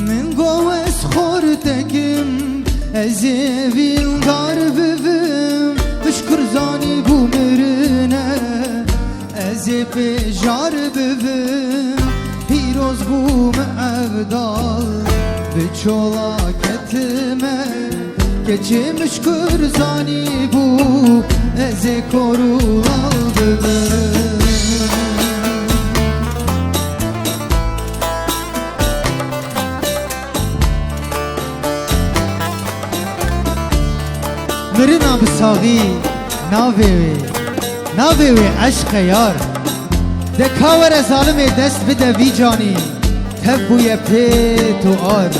من گوز خوردگم از ویلدار ببم بشکر زانی بو مرنه از بجار ببم پیروز بوم عبدال به چولاکتمه geçmiş kurzani bu eze korulaldı Mirina bisagi navevi aşk yar de kavere zalime dest bide vicani tebbuye pet u ar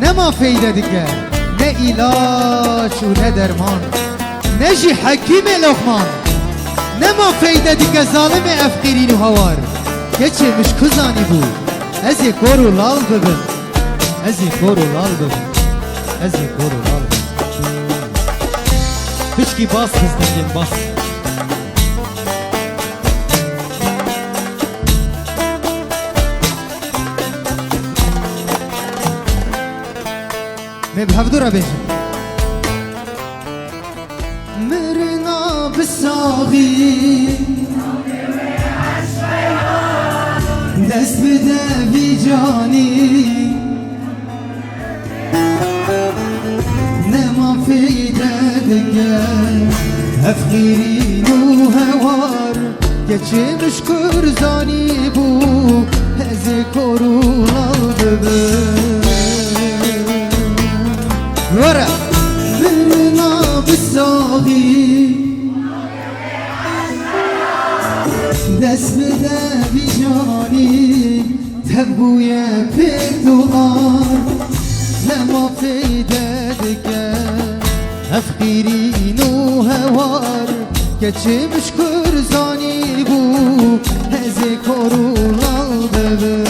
nema feyde dike ne ilaç و ne derman ne jî hekîmê lokman ne ma feyde dike zalimê efqîrîn û hawar geçirmiş kuzanî bû ez ê kor û lal bibim ez ê kor û lal bibim ez ê kor û lal bibim pişkî bas kızdengin bas مبهفدورا بيجي مرنا بالصاغي دست بده في جاني نما في ددك افغيرين وهوار geçi müşkür zani bu hezi korulaldı ورا برنا بالصاغي دست بده بجاني تبويا بدوار لما في ددك افقيرين وهوار geçmiş kurzani bu hezi korulaldı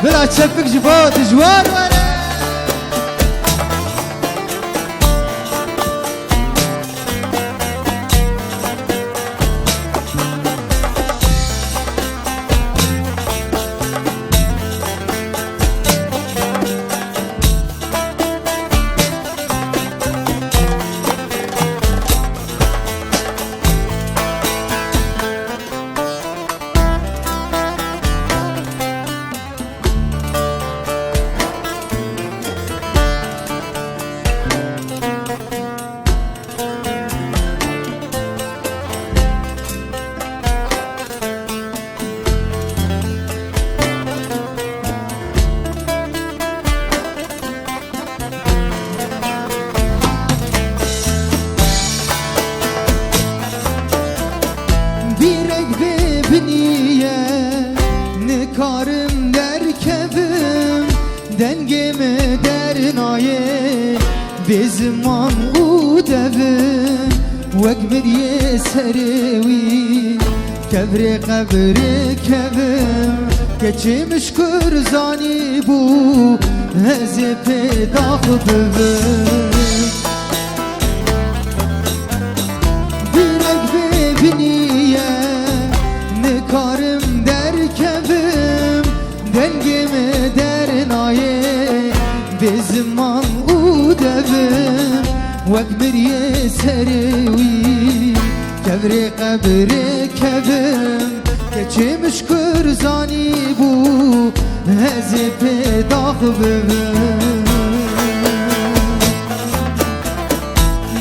بلا تشفك جبات جوار ورا biniye nikarım derkevim dengeme dernaye bezman u devim vekmiriye serevi kevre kevre kevim geçmiş kurzani bu hezi pedah bivim direk be biniye karım derkevim dengeme dernaye bezman u devim vekmiriye serevi kevre kebre kevim geçmiş kurzani bu hezi pedah bivim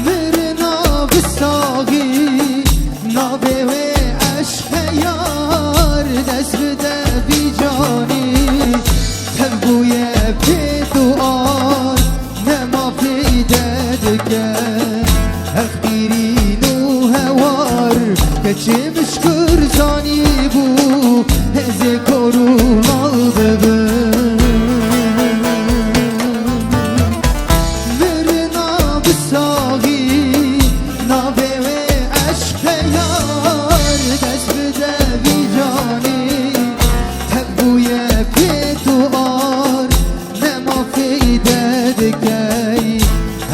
mirna bisagi nave yar dest bide vicani tebbuye peduar nema feyde dike efqirîn û hewar geçmiş kurzani bu hezi korulaldı mirna bisagi nave ve aşk yar dest bide vicani tebbuye peduar nema feyde dike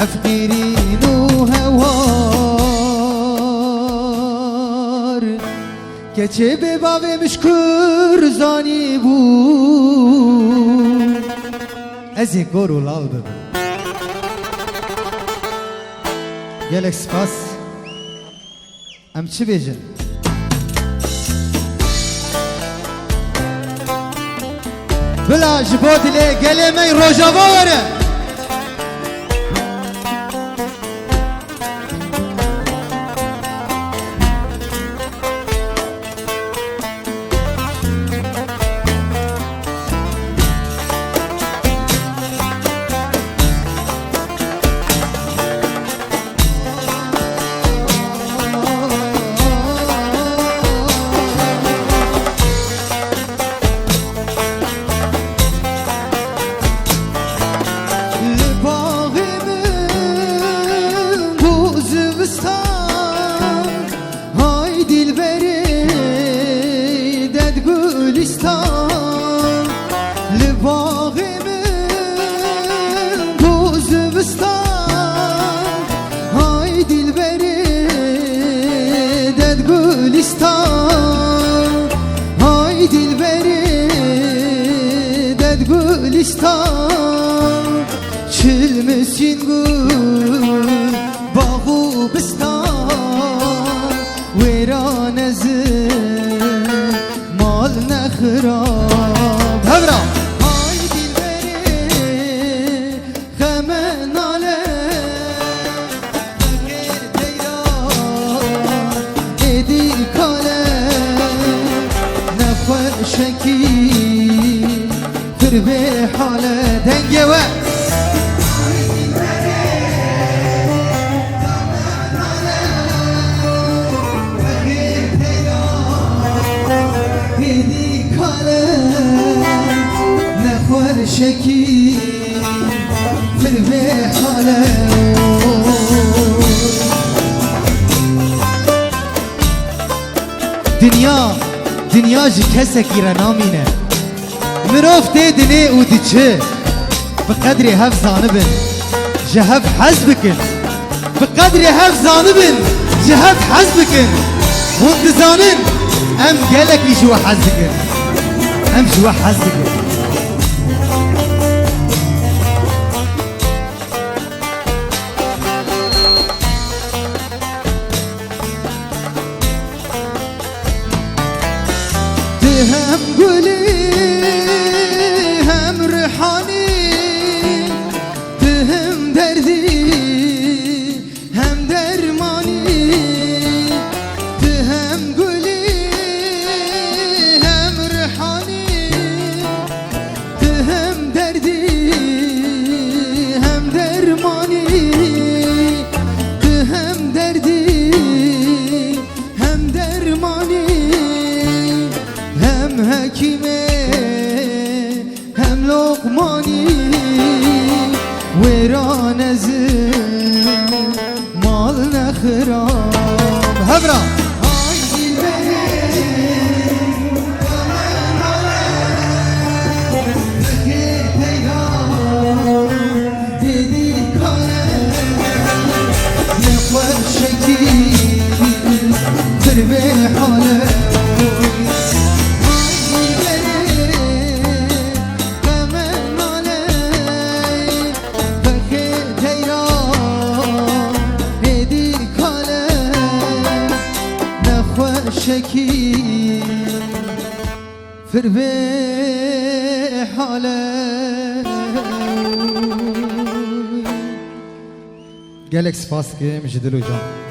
efqirîn û hewar geçe be bavemiş kurzani bu ازی گورو لال ببین گلک سپاس ام چی بیجن بلا جبو دلی گلی من روژاوا وره های دلبری دد گلستان چلمسین گل باغو بستان ویران از مال نخراب هبرا های دلبری غم ناله غیر دیران ایدی کاله شکی در به حال دنگه و هیدی کاله نخور شکی در به حاله دنیا جی کسکی را نامینه مروف دینه او دیچه بقدر هف زانبن جهف حز بکن بقدر هف زانبن جهف حز بکن هند زانن ام گلک جوا حز بکن ام جوا حز بکن هم گلی هم ریحانی هم دردی هم درمانی هم گلی هم ریحانی هم دردی هم درمانی هم دردی هم درمانی هم حکیمه هم لقمانی ویران از مال نخرام هبرا های دیدی کاره نخور شکی در به حاله شکی فر به حاله گلک سپاس که میشه دلو جان